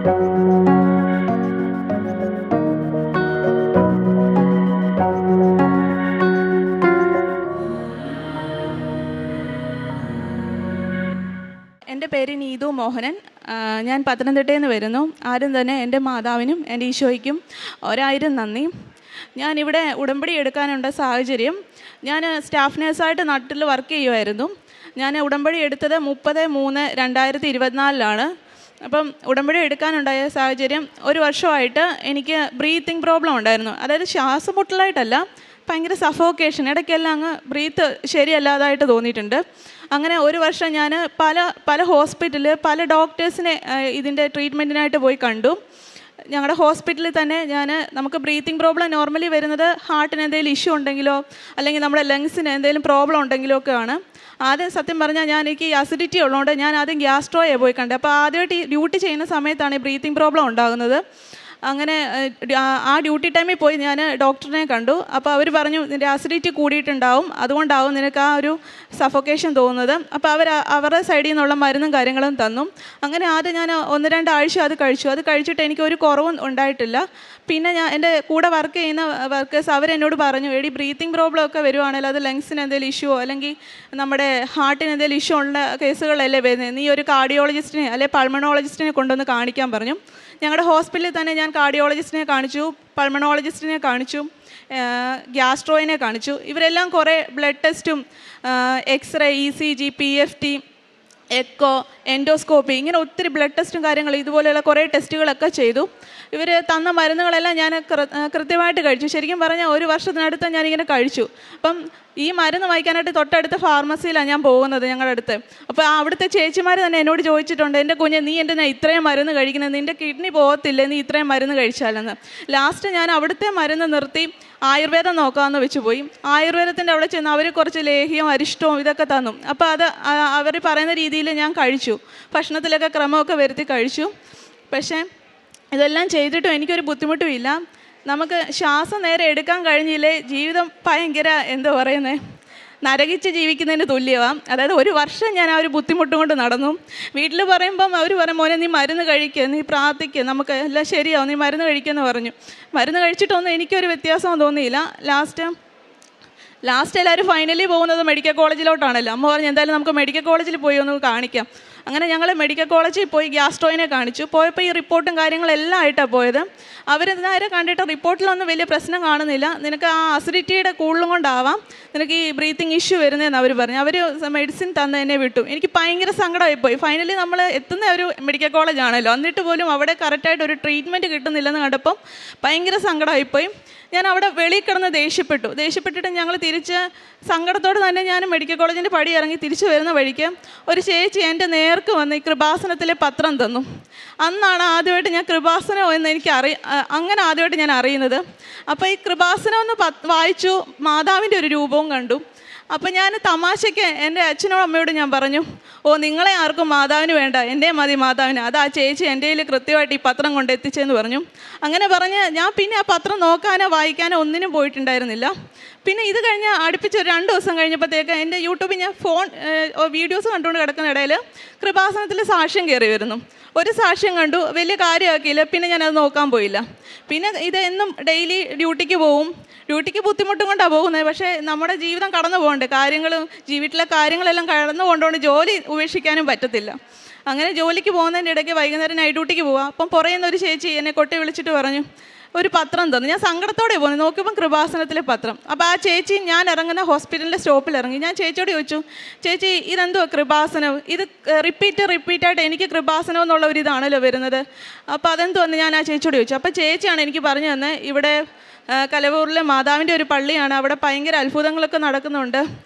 എൻ്റെ പേര് നീതു മോഹനൻ. ഞാൻ പത്തനംതിട്ടയിൽ നിന്ന് വരുന്നു. ആദ്യം തന്നെ എൻ്റെ മാതാവിനും എൻ്റെ ഈശോയ്ക്കും 1000 നന്ദി. ഞാനിവിടെ ഉടമ്പടി എടുക്കാനുള്ള സാഹചര്യം, ഞാൻ സ്റ്റാഫ് നേഴ്സായിട്ട് നാട്ടിൽ വർക്ക് ചെയ്യുമായിരുന്നു. ഞാൻ ഉടമ്പടി എടുത്തത് 30/3/2024 അപ്പം ഉടമ്പടി എടുക്കാനുണ്ടായ സാഹചര്യം, ഒരു വർഷമായിട്ട് എനിക്ക് ബ്രീത്തിങ് പ്രോബ്ലം ഉണ്ടായിരുന്നു. അതായത് ശ്വാസം മുട്ടലായിട്ടല്ല, ഭയങ്കര സഫോക്കേഷൻ, ഇടയ്ക്കെല്ലാം അങ്ങ് ബ്രീത്ത് ശരിയല്ലാതായിട്ട് തോന്നിയിട്ടുണ്ട്. അങ്ങനെ ഒരു വർഷം ഞാൻ പല ഹോസ്പിറ്റലിൽ പല ഡോക്ടേഴ്സിനെ ഇതിൻ്റെ ട്രീറ്റ്മെൻറ്റിനായിട്ട് പോയി കണ്ടു. ഞങ്ങളുടെ ഹോസ്പിറ്റലിൽ തന്നെ നമുക്ക് ബ്രീത്തിങ് പ്രോബ്ലം നോർമലി വരുന്നത് ഹാർട്ടിന് എന്തെങ്കിലും ഇഷ്യൂ ഉണ്ടെങ്കിലോ അല്ലെങ്കിൽ നമ്മുടെ ലങ്സിന് എന്തെങ്കിലും പ്രോബ്ലം ഉണ്ടെങ്കിലോ ഒക്കെയാണ്. ആദ്യം സത്യം പറഞ്ഞാൽ എനിക്ക് ഈ അസിഡിറ്റി ഉള്ളതുകൊണ്ട് ഞാൻ ആദ്യം ഗ്യാസ്ട്രോയെ പോയി കണ്ടത്. അപ്പോൾ ആദ്യമായിട്ട് ഈ ഡ്യൂട്ടി ചെയ്യുന്ന സമയത്താണ് ഈ ബ്രീത്തിങ് പ്രോബ്ലം ഉണ്ടാകുന്നത്. അങ്ങനെ ആ ഡ്യൂട്ടി ടൈമിൽ പോയി ഞാൻ ഡോക്ടറിനെ കണ്ടു. അപ്പോൾ അവർ പറഞ്ഞു, നിൻ്റെ അസിഡിറ്റി കൂടിയിട്ടുണ്ടാവും, അതുകൊണ്ടാവും നിനക്ക് ആ ഒരു സഫോക്കേഷൻ തോന്നുന്നത്. അപ്പോൾ അവരുടെ സൈഡിൽ നിന്നുള്ള മരുന്നും കാര്യങ്ങളും തന്നു. അങ്ങനെ ആദ്യം ഞാൻ 1-2 ആഴ്ച അത് കഴിച്ചിട്ട് എനിക്ക് ഒരു കുറവും ഉണ്ടായിട്ടില്ല. പിന്നെ എൻ്റെ കൂടെ വർക്ക് ചെയ്യുന്ന വർക്കേഴ്സ് അവരെന്നോട് പറഞ്ഞു, എടി ബ്രീത്തിങ് പ്രോബ്ലം ഒക്കെ വരുവാണെങ്കിൽ അത് ലങ്സിന് എന്തെങ്കിലും ഇഷ്യൂ അല്ലെങ്കിൽ നമ്മുടെ ഹാർട്ടിന് എന്തെങ്കിലും ഇഷ്യൂ ഉള്ള കേസുകളല്ലേ വരുന്നത്, നീ ഒരു കാർഡിയോളജിസ്റ്റിനെ അല്ലെങ്കിൽ പൾമണോളജിസ്റ്റിനെ കൊണ്ടുവന്ന് കാണിക്കാൻ പറഞ്ഞു. ഞങ്ങളുടെ ഹോസ്പിറ്റലിൽ തന്നെ ഞാൻ കാർഡിയോളജിസ്റ്റിനെ കാണിച്ചു, പൾമണോളജിസ്റ്റിനെ കാണിച്ചു, ഗ്യാസ്ട്രോയിനെ കാണിച്ചു. ഇവരെല്ലാം കുറേ ബ്ലഡ് ടെസ്റ്റും x-ray, ECG, PFT, echo, endoscopy, ഇങ്ങനെ ഒത്തിരി ബ്ലഡ് ടെസ്റ്റും കാര്യങ്ങളും ഇതുപോലെയുള്ള കുറേ ടെസ്റ്റുകളൊക്കെ ചെയ്തു. ഇവർ തന്ന മരുന്നുകളെല്ലാം ഞാൻ കൃത്യമായിട്ട് കഴിച്ചു. ശരിക്കും പറഞ്ഞാൽ ഒരു വർഷത്തിനടുത്ത് ഞാനിങ്ങനെ കഴിച്ചു. അപ്പം ഈ മരുന്ന് വാങ്ങിക്കാനായിട്ട് തൊട്ടടുത്ത ഫാർമസിയിലാണ് ഞാൻ പോകുന്നത്, ഞങ്ങളുടെ അടുത്ത്. അപ്പോൾ അവിടുത്തെ ചേച്ചിമാർ തന്നെ എന്നോട് ചോദിച്ചിട്ടുണ്ട്, എൻ്റെ കുഞ്ഞ് നീ എന്തിനാ ഇത്രയും മരുന്ന് കഴിക്കുന്നത്, നിൻ്റെ കിഡ്നി പോകത്തില്ലേ നീ ഇത്രയും മരുന്ന് കഴിച്ചാലെന്ന്. ലാസ്റ്റ് ഞാൻ അവിടുത്തെ മരുന്ന് നിർത്തി ആയുർവേദം നോക്കാമെന്ന് വെച്ച് പോയി. ആയുർവേദത്തിൻ്റെ അവിടെ ചെന്ന് അവർ കുറച്ച് ലേഹ്യവും അരിഷ്ടവും ഇതൊക്കെ തന്നു. അപ്പോൾ അത് അവർ പറയുന്ന രീതിയിൽ ഞാൻ കഴിച്ചു, ഭക്ഷണത്തിലൊക്കെ ക്രമമൊക്കെ വരുത്തി കഴിച്ചു. പക്ഷേ ഇതെല്ലാം ചെയ്തിട്ടും എനിക്കൊരു ബുദ്ധിമുട്ടും ഇല്ല. നമുക്ക് ശ്വാസം നേരെ എടുക്കാൻ കഴിഞ്ഞില്ലേ ജീവിതം ഭയങ്കര എന്താ പറയുന്നത്, നരകിച്ച് ജീവിക്കുന്നതിന് തുല്യമാണ്. അതായത് ഒരു വർഷം ഞാൻ ആ ഒരു ബുദ്ധിമുട്ടും കൊണ്ട് നടന്നു. വീട്ടിൽ പറയുമ്പം അവർ പറയും, മോനെ നീ മരുന്ന് കഴിക്കുക, നീ പ്രാർത്ഥിക്കുക, നമുക്ക് എല്ലാം ശരിയാവും, നീ മരുന്ന് കഴിക്കുമെന്ന് പറഞ്ഞു. മരുന്ന് കഴിച്ചിട്ടൊന്നും എനിക്കൊരു വ്യത്യാസവും തോന്നിയില്ല. ലാസ്റ്റ് എല്ലാവരും ഫൈനലി പോകുന്നത് മെഡിക്കൽ കോളേജിലോട്ടാണല്ലോ. അമ്മ പറഞ്ഞു, എന്തായാലും നമുക്ക് മെഡിക്കൽ കോളേജിൽ പോയി ഒന്ന് കാണിക്കാം. അങ്ങനെ ഞങ്ങൾ മെഡിക്കൽ കോളേജിൽ പോയി ഗ്യാസ്ട്രോയിനെ കാണിച്ചു. പോയപ്പോൾ ഈ റിപ്പോർട്ടും കാര്യങ്ങളെല്ലാം ആയിട്ടാണ് പോയത്. അവർ നേരെ കണ്ടിട്ട് റിപ്പോർട്ടിലൊന്നും വലിയ പ്രശ്നം കാണുന്നില്ല, നിനക്ക് ആ അസിഡിറ്റിയുടെ കൂടുതലും കൊണ്ടാവാം നിനക്ക് ഈ ബ്രീത്തിങ് ഇഷ്യൂ വരുന്നതെന്ന് അവർ പറഞ്ഞു. അവർ മെഡിസിൻ തന്ന് എന്നെ വിട്ടു. എനിക്ക് ഭയങ്കര സങ്കടമായിപ്പോയി. ഫൈനലി നമ്മൾ എത്തുന്ന ഒരു മെഡിക്കൽ കോളേജാണല്ലോ, എന്നിട്ട് പോലും അവിടെ കറക്റ്റായിട്ട് ഒരു ട്രീറ്റ്മെൻറ്റ് കിട്ടുന്നില്ലെന്ന് കണ്ടപ്പം ഭയങ്കര സങ്കടമായിപ്പോയി. ഞാൻ അവിടെ വെളിയിൽ കിടന്ന് ദേഷ്യപ്പെട്ടിട്ട് ഞങ്ങൾ തിരിച്ച് സങ്കടത്തോടെ തന്നെ ഞാൻ മെഡിക്കൽ കോളേജിൻ്റെ പടി ഇറങ്ങി തിരിച്ചു വരുന്ന വഴിക്ക് ഒരു ചേച്ചി എൻ്റെ നേർക്ക് വന്ന് ഈ കൃപാസനത്തിലെ പത്രം തന്നു. അന്നാണ് ആദ്യമായിട്ട് ഞാൻ കൃപാസനം എന്ന് അങ്ങനെ ആദ്യമായിട്ട് ഞാൻ അറിയുന്നത്. അപ്പോൾ ഈ കൃപാസനം ഒന്ന് വായിച്ചു, മാതാവിൻ്റെ ഒരു രൂപവും കണ്ടു. അപ്പോൾ ഞാൻ തമാശയ്ക്ക് എൻ്റെ അച്ഛനോടും അമ്മയോടും ഞാൻ പറഞ്ഞു, നിങ്ങളെ ആർക്കും മാതാവിന് വേണ്ട, എൻ്റെ മതി മാതാവിന്. അത് ആ ചേച്ചി എൻ്റെ കയ്യിൽ കൃത്യമായിട്ട് ഈ പത്രം കൊണ്ട് എത്തിച്ചെന്ന് പറഞ്ഞു. അങ്ങനെ പറഞ്ഞ് ഞാൻ പിന്നെ ആ പത്രം നോക്കാനോ വായിക്കാനോ ഒന്നിനും പോയിട്ടുണ്ടായിരുന്നില്ല. പിന്നെ ഇത് കഴിഞ്ഞ് അടുപ്പിച്ച് ഒരു 2 ദിവസം കഴിഞ്ഞപ്പോഴത്തേക്ക് എൻ്റെ യൂട്യൂബിൽ ഞാൻ വീഡിയോസ് കണ്ടുകൊണ്ട് കിടക്കുന്ന ഇടയിൽ കൃപാസനത്തിൽ സാക്ഷ്യം കയറി വരുന്നു. ഒരു സാക്ഷ്യം കണ്ടു, വലിയ കാര്യമാക്കിയില്ല. പിന്നെ ഞാനത് നോക്കാൻ പോയില്ല. പിന്നെ ഇത് എന്നും ഡെയിലി ഡ്യൂട്ടിക്ക് ബുദ്ധിമുട്ടും കൊണ്ടാണ് പോകുന്നത്. പക്ഷേ നമ്മുടെ ജീവിതം കടന്നു പോകണ്ടേ, വീട്ടിലെ കാര്യങ്ങളെല്ലാം കടന്നു കൊണ്ടുകൊണ്ട് ജോലി ഉപേക്ഷിക്കാനും പറ്റത്തില്ല. അങ്ങനെ ജോലിക്ക് പോകുന്നതിൻ്റെ ഇടയ്ക്ക് വൈകുന്നേരം നൈറ്റ് ഡ്യൂട്ടിക്ക് പോവാം. അപ്പം പുറയുന്ന ഒരു ചേച്ചി എന്നെ കൊട്ടി വിളിച്ചിട്ട് പറഞ്ഞു, ഒരു പത്രം തന്നു. ഞാൻ സങ്കടത്തോടെ പോകുന്നു, നോക്കിയപ്പം കൃപാസനത്തിലെ പത്രം. അപ്പോൾ ആ ചേച്ചി ഞാൻ ഇറങ്ങുന്ന ഹോസ്പിറ്റലിൻ്റെ സ്റ്റോപ്പിൽ ഇറങ്ങി. ഞാൻ ചേച്ചിയോട് ചോദിച്ചു, ചേച്ചി ഇതെന്തുവാ കൃപാസനം, ഇത് റിപ്പീറ്റായിട്ട് എനിക്ക് കൃപാസനം എന്നുള്ള ഒരു ഇതാണല്ലോ വരുന്നത്, അപ്പോൾ അതെന്തുവന്ന് ഞാൻ ആ ചേച്ചിയോട് ചോദിച്ചു. അപ്പോൾ ചേച്ചിയാണ് എനിക്ക് പറഞ്ഞു തന്നെ, ഇവിടെ കലവൂരിലെ മാതാവിൻ്റെ ഒരു പള്ളിയാണ്, അവിടെ ഭയങ്കര അത്ഭുതങ്ങളൊക്കെ നടക്കുന്നുണ്ട്,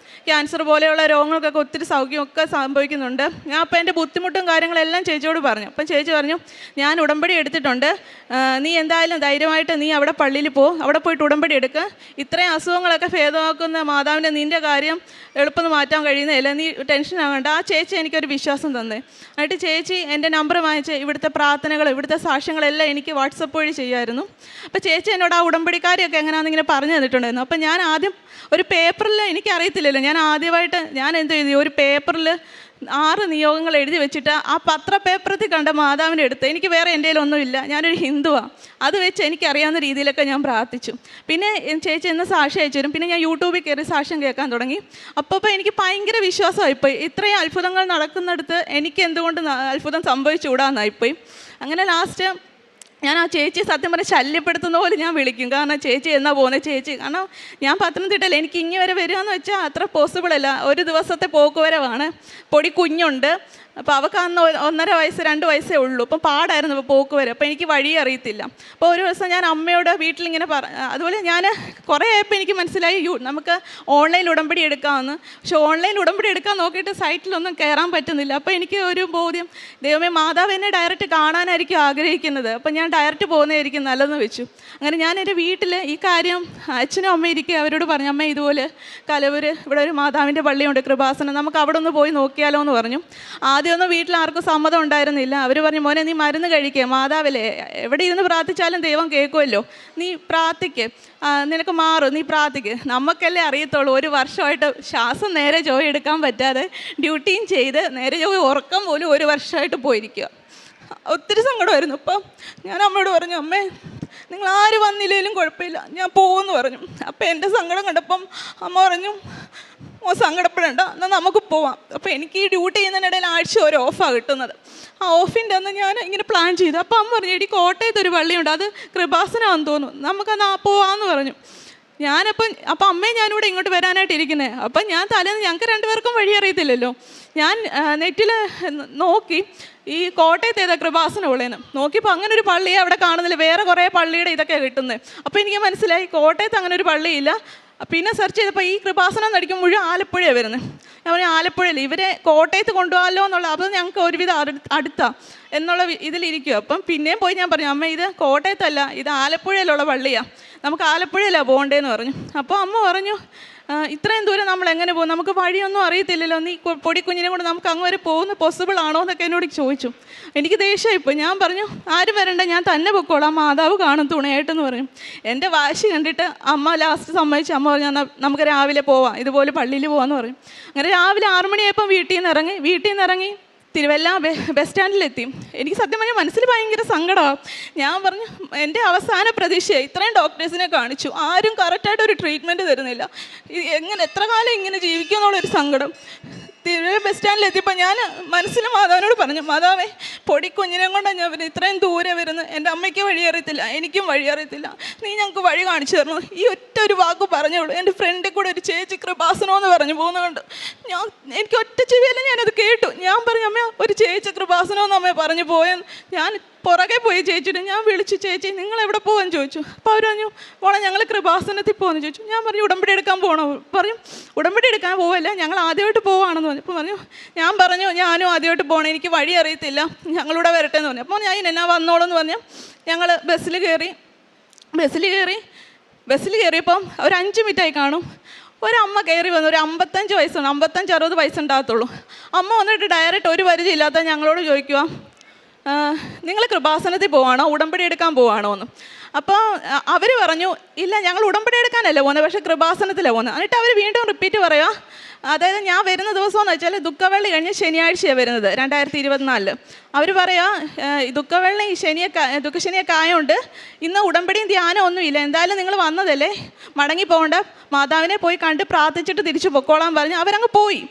ക്യാൻസർ പോലെയുള്ള രോഗങ്ങൾക്കൊക്കെ ഒത്തിരി സൗഖ്യമൊക്കെ സംഭവിക്കുന്നുണ്ട്. ഞാൻ അപ്പോൾ എൻ്റെ ബുദ്ധിമുട്ടും കാര്യങ്ങളെല്ലാം ചേച്ചിയോട് പറഞ്ഞു. അപ്പം ചേച്ചി പറഞ്ഞു, ഞാൻ ഉടമ്പടി എടുത്തിട്ടുണ്ട്, നീ എന്തായാലും ധൈര്യമായിട്ട് നീ അവിടെ പള്ളിയിൽ അവിടെ പോയിട്ട് ഉടമ്പടി എടുക്കുക, ഇത്രയും അസുഖങ്ങളൊക്കെ ഭേദമാക്കുന്ന മാതാവിൻ്റെ നിൻ്റെ കാര്യം എളുപ്പം മാറ്റാൻ കഴിയുന്നതല്ല, നീ ടെൻഷൻ ആകണ്ട. ആ ചേച്ചി എനിക്കൊരു വിശ്വാസം തന്നെ. എന്നിട്ട് ചേച്ചി എൻ്റെ നമ്പർ വാങ്ങിച്ച് ഇവിടുത്തെ പ്രാർത്ഥനകൾ ഇവിടുത്തെ സാക്ഷ്യങ്ങളെല്ലാം എനിക്ക് വാട്സപ്പ് വഴി ചെയ്യുമായിരുന്നു. അപ്പോൾ ചേച്ചി എന്നോട് ആ ഉടമ്പടിക്കാരെയൊക്കെ എങ്ങനെയാണെന്നിങ്ങനെ പറഞ്ഞു തന്നിട്ടുണ്ടായിരുന്നു. അപ്പോൾ ഞാൻ ആദ്യം ഒരു പേപ്പറിൽ, എനിക്കറിയത്തില്ലല്ലോ, ഞാൻ ആദ്യമായിട്ട് ഞാൻ എന്ത് ചെയ്തു, ഒരു പേപ്പറിൽ 6 നിയോഗങ്ങൾ എഴുതി വെച്ചിട്ട് ആ പത്രപേപ്പറത്തിൽ കണ്ട മാതാവിൻ്റെ അടുത്ത്, എനിക്ക് വേറെ എൻ്റെ കയ്യിലൊന്നുമില്ല, ഞാനൊരു ഹിന്ദുവാണ്, അത് വെച്ച് എനിക്കറിയാവുന്ന രീതിയിലൊക്കെ ഞാൻ പ്രാർത്ഥിച്ചു. പിന്നെ ചേച്ചി എന്ന് സാക്ഷ്യം അയച്ചു തരും. പിന്നെ ഞാൻ യൂട്യൂബിൽ കയറി സാക്ഷ്യം കേൾക്കാൻ തുടങ്ങി. അപ്പോൾ എനിക്ക് ഭയങ്കര വിശ്വാസമായിപ്പോയി, ഇത്രയും അത്ഭുതങ്ങൾ നടക്കുന്നിടത്ത് എനിക്ക് എന്തുകൊണ്ട് അത്ഭുതം സംഭവിച്ചുകൂടാന്നായിപ്പോയി. അങ്ങനെ ലാസ്റ്റ് ഞാൻ ആ ചേച്ചിയെ സത്യം പറഞ്ഞാൽ ശല്യപ്പെടുത്തുന്ന പോലെ ഞാൻ വിളിക്കും. കാരണം ചേച്ചി എന്നാ പോകുന്നത് ചേച്ചി, കാരണം ഞാൻ പത്തനംതിട്ടയിൽ എനിക്ക് ഇങ്ങി വരെ വരിക എന്ന് വെച്ചാൽ അത്ര പോസിബിളല്ല. ഒരു ദിവസത്തെ പോക്കുവരവാണ്. പൊടി കുഞ്ഞുണ്ട്, അപ്പോൾ അവൾക്ക് അന്ന് 1.5 വയസ്സ് 2 വയസ്സേ ഉള്ളൂ. അപ്പം പാടായിരുന്നു ഇപ്പോൾ പോക്ക് വരെ. അപ്പോൾ എനിക്ക് വഴി അറിയത്തില്ല. അപ്പോൾ ഒരു ദിവസം ഞാൻ അമ്മയോട് വീട്ടിലിങ്ങനെ അതുപോലെ ഞാൻ കുറേ ആയപ്പോൾ എനിക്ക് മനസ്സിലായി നമുക്ക് ഓൺലൈൻ ഉടമ്പടി എടുക്കാമെന്ന്. പക്ഷെ ഓൺലൈൻ ഉടമ്പടി എടുക്കാൻ നോക്കിയിട്ട് സൈറ്റിലൊന്നും കയറാൻ പറ്റുന്നില്ല. അപ്പോൾ എനിക്ക് ഒരു ബോധ്യം, ദൈവമേ മാതാവ് എന്നെ ഡയറക്റ്റ് കാണാനായിരിക്കും ആഗ്രഹിക്കുന്നത്, അപ്പം ഞാൻ ഡയറക്റ്റ് പോകുന്നതായിരിക്കും നല്ലതെന്ന് വെച്ചു. അങ്ങനെ ഞാൻ എൻ്റെ വീട്ടിൽ ഈ കാര്യം അച്ഛനും അമ്മയും ഇരിക്കുക, അവരോട് പറഞ്ഞു, അമ്മ ഇതുപോലെ കലവൂർ ഇവിടെ ഒരു മാതാവിൻ്റെ പള്ളിയുണ്ട് കൃപാസനം, നമുക്ക് അവിടെ ഒന്ന് പോയി നോക്കിയാലോ എന്ന് പറഞ്ഞു. ആദ്യമൊന്നും വീട്ടിൽ ആർക്കും സമ്മതം ഉണ്ടായിരുന്നില്ല. അവർ പറഞ്ഞു, മോനെ നീ മരുന്ന് കഴിക്കുക, മാതാവില്ലേ എവിടെ ഇരുന്ന് പ്രാർത്ഥിച്ചാലും ദൈവം കേൾക്കുമല്ലോ, നീ പ്രാർത്ഥിക്ക്, നിനക്ക് മാറും, നീ പ്രാർത്ഥിക്ക്. നമുക്കല്ലേ അറിയത്തുള്ളൂ. 1 വർഷമായിട്ട് ശ്വാസം നേരെ ജോയി എടുക്കാൻ പറ്റാതെ ഡ്യൂട്ടിയും ചെയ്ത് നേരെ ജോയി ഉറക്കം പോലും 1 വർഷമായിട്ട് പോയിരിക്കുക. ഒത്തിരി സങ്കടമായിരുന്നു. അപ്പം ഞാൻ അമ്മയോട് പറഞ്ഞു, അമ്മേ നിങ്ങൾ ആര് വന്നില്ലെങ്കിലും കുഴപ്പമില്ല, ഞാൻ പോകുമെന്ന് പറഞ്ഞു. അപ്പം എൻ്റെ സങ്കടം കണ്ടപ്പം അമ്മ പറഞ്ഞു, സങ്കടപ്പെടേണ്ട, എന്നാൽ നമുക്ക് പോവാം. അപ്പോൾ എനിക്ക് ഈ ഡ്യൂട്ടി ചെയ്യുന്നതിനിടയിൽ ആഴ്ച ഒരു ഓഫാണ് കിട്ടുന്നത്. ആ ഓഫിൻ്റെ അന്ന് ഞാൻ ഇങ്ങനെ പ്ലാൻ ചെയ്തു. അപ്പോൾ അമ്മ പറഞ്ഞു, എടി കോട്ടയത്ത് ഒരു പള്ളിയുണ്ട്, അത് കൃപാസനമാണെന്ന് തോന്നുന്നു, നമുക്കന്ന് പോവാമെന്ന് പറഞ്ഞു. അപ്പം അമ്മയും ഞാനിവിടെ ഇങ്ങോട്ട് വരാനായിട്ട് ഇരിക്കുന്നത്. അപ്പം ഞാൻ തലേന്ന് ഞങ്ങൾക്ക് 2 പേർക്കും വഴി അറിയത്തില്ലല്ലോ. ഞാൻ നെറ്റിൽ നോക്കി ഈ കോട്ടയത്ത് ഏതാ കൃപാസനം ഉള്ളതെന്ന് നോക്കിയപ്പോൾ അങ്ങനെ ഒരു പള്ളിയെ അവിടെ കാണുന്നില്ല, വേറെ കുറേ പള്ളിയുടെ ഇതൊക്കെയാണ് കിട്ടുന്നത്. അപ്പോൾ എനിക്ക് മനസ്സിലായി കോട്ടയത്ത് അങ്ങനെ ഒരു പള്ളിയില്ല. പിന്നെ സെർച്ച് ചെയ്തപ്പോൾ ഈ കൃപാസനം എന്നടിക്കും മുഴുവൻ ആലപ്പുഴയാണ് വരുന്നത്. ഞാൻ പറഞ്ഞു, ആലപ്പുഴയിൽ ഇവരെ കോട്ടയത്ത് കൊണ്ടുപോകാമല്ലോ എന്നുള്ള, അപ്പോൾ ഞങ്ങൾക്ക് ഒരുവിധം അടുത്താണ് എന്നുള്ള ഇതിലിരിക്കും. അപ്പം പിന്നെയും പോയി ഞാൻ പറഞ്ഞു, അമ്മ ഇത് കോട്ടയത്തല്ല, ഇത് ആലപ്പുഴയിലുള്ള പള്ളിയാണ്, നമുക്ക് ആലപ്പുഴയിലാണ് പോകേണ്ടതെന്ന് പറഞ്ഞു. അപ്പോൾ അമ്മ പറഞ്ഞു, ഇത്രയും ദൂരം നമ്മൾ എങ്ങനെ പോകും, നമുക്ക് വഴിയൊന്നും അറിയത്തില്ലല്ലോ, നീ പൊടിക്കുഞ്ഞിനെ കൊണ്ട് നമുക്ക് അങ്ങ് വരെ പോകുന്ന പോസിബിൾ ആണോ എന്നൊക്കെ എന്നോട് ചോദിച്ചു. എനിക്ക് ദേഷ്യമായിപ്പോൾ. ഞാൻ പറഞ്ഞു, ആരും വരണ്ട, ഞാൻ തന്നെ പൊക്കോളാം, മാതാവ് കാണും തുണയായിട്ടെന്ന് പറഞ്ഞു. എൻ്റെ വാശി കണ്ടിട്ട് അമ്മ ലാസ്റ്റ് സമ്മതിച്ചു. അമ്മ പറഞ്ഞു, എന്നാൽ നമുക്ക് രാവിലെ പോവാം, ഇതുപോലെ പള്ളിയിൽ പോകാമെന്ന് പറയും. അങ്ങനെ രാവിലെ 6 മണിയായപ്പം വീട്ടിൽ നിന്ന് ഇറങ്ങി തിരുവല്ല ബസ് സ്റ്റാൻഡിലെത്തി. എനിക്ക് സത്യം പറഞ്ഞാൽ മനസ്സിൽ ഭയങ്കര സങ്കടമാണ്. ഞാൻ പറഞ്ഞു, എൻ്റെ അവസാന പ്രതീക്ഷയായി, ഇത്രയും ഡോക്ടേഴ്സിനെ കാണിച്ചു, ആരും കറക്റ്റായിട്ട് ഒരു ട്രീറ്റ്മെൻറ്റ് തരുന്നില്ല, എത്ര കാലം ഇങ്ങനെ ജീവിക്കും എന്നുള്ളൊരു സങ്കടം. തിരുവല്ല ബസ് സ്റ്റാൻഡിലെത്തിയപ്പോൾ ഞാൻ മനസ്സിൽ മാതാവിനോട് പറഞ്ഞു, മാതാവേ പൊടിക്കുഞ്ഞിനെ കൊണ്ടാണ് ഞാൻ വരുന്നത്, ഇത്രയും ദൂരെ വരുന്നത്, എൻ്റെ അമ്മയ്ക്ക് വഴി അറിയത്തില്ല, എനിക്കും വഴി അറിയത്തില്ല, നീ ഞങ്ങൾക്ക് വഴി കാണിച്ചു തരണം. ഈ ഒറ്റ ഒരു വാക്ക് പറഞ്ഞോളൂ. എൻ്റെ ഫ്രണ്ടിൽ കൂടെ ഒരു ചേച്ചി കൃപാസനമെന്ന് പറഞ്ഞു പോകുന്നതുകൊണ്ട് എനിക്ക് ഒറ്റ ചെവിയല്ല ഞാനത് കേട്ടു. ഞാൻ പറഞ്ഞു, അമ്മ ഒരു ചേച്ചി കൃപാസനമെന്ന് അമ്മ പറഞ്ഞു പോയെന്ന്. ഞാൻ പുറകെ പോയി ചേച്ചിട്ട് ഞാൻ വിളിച്ചു, ചേച്ചി നിങ്ങൾ എവിടെ പോകാൻ ചോദിച്ചു. അപ്പോൾ അവർ പറഞ്ഞു, പോണം ഞങ്ങൾ കൃപാസനത്തിൽ പോകുമെന്ന് ചോദിച്ചു. ഞാൻ പറഞ്ഞു, ഉടമ്പടി എടുക്കാൻ പോകണോ? പറഞ്ഞു, ഉടമ്പടി എടുക്കാൻ പോവല്ല, ഞങ്ങൾ ആദ്യമായിട്ട് പോവാണെന്ന് പറഞ്ഞു. അപ്പോൾ ഞാൻ പറഞ്ഞു, ഞാനും ആദ്യമായിട്ട് പോകണം, എനിക്ക് വഴി അറിയത്തില്ല, ഞങ്ങളിവിടെ വരട്ടെ എന്ന് പറഞ്ഞു. അപ്പോൾ ഞാൻ എന്നാ വന്നോളൂ എന്ന് പറഞ്ഞു. ഞങ്ങൾ ബസ്സിൽ കയറിയപ്പം ഒരു 5 മിനിറ്റായി കാണും, ഒരമ്മ കയറി വന്നു. ഒരു 55 വയസ്സുണ്ട്, 55-60 വയസ്സുണ്ടാകത്തുള്ളൂ. അമ്മ വന്നിട്ട് ഡയറക്റ്റ് ഒരു പരിചയമില്ലാത്ത ഞങ്ങളോട് ചോദിക്കുക, നിങ്ങൾ കൃപാസനത്തിൽ പോവാണോ, ഉടമ്പടി എടുക്കാൻ പോവാണോ എന്ന്. അപ്പോൾ അവർ പറഞ്ഞു, ഇല്ല ഞങ്ങൾ ഉടമ്പടി എടുക്കാനല്ല പോകുന്നത്, പക്ഷേ കൃപാസനത്തിലാണ് പോകുന്നത്. എന്നിട്ട് അവർ വീണ്ടും റിപ്പീറ്റ് പറയുക, അതായത് ഞാൻ വരുന്ന ദിവസം എന്ന് വെച്ചാൽ ദുഃഖവെള്ളി കഴിഞ്ഞ് ശനിയാഴ്ചയാണ് വരുന്നത് 2024. അവർ പറയാ, ദുഃഖവെള്ളി ദുഃഖശനിയൊക്കെ ആയതുകൊണ്ട് ഇന്ന് ഉടമ്പടിയും ധ്യാനം ഒന്നുമില്ല, എന്തായാലും നിങ്ങൾ വന്നതല്ലേ, മടങ്ങി പോകണ്ട, മാതാവിനെ പോയി കണ്ട് പ്രാർത്ഥിച്ചിട്ട് തിരിച്ചു പൊക്കോളാൻ പറഞ്ഞ് അവരങ്ങ് പോയി.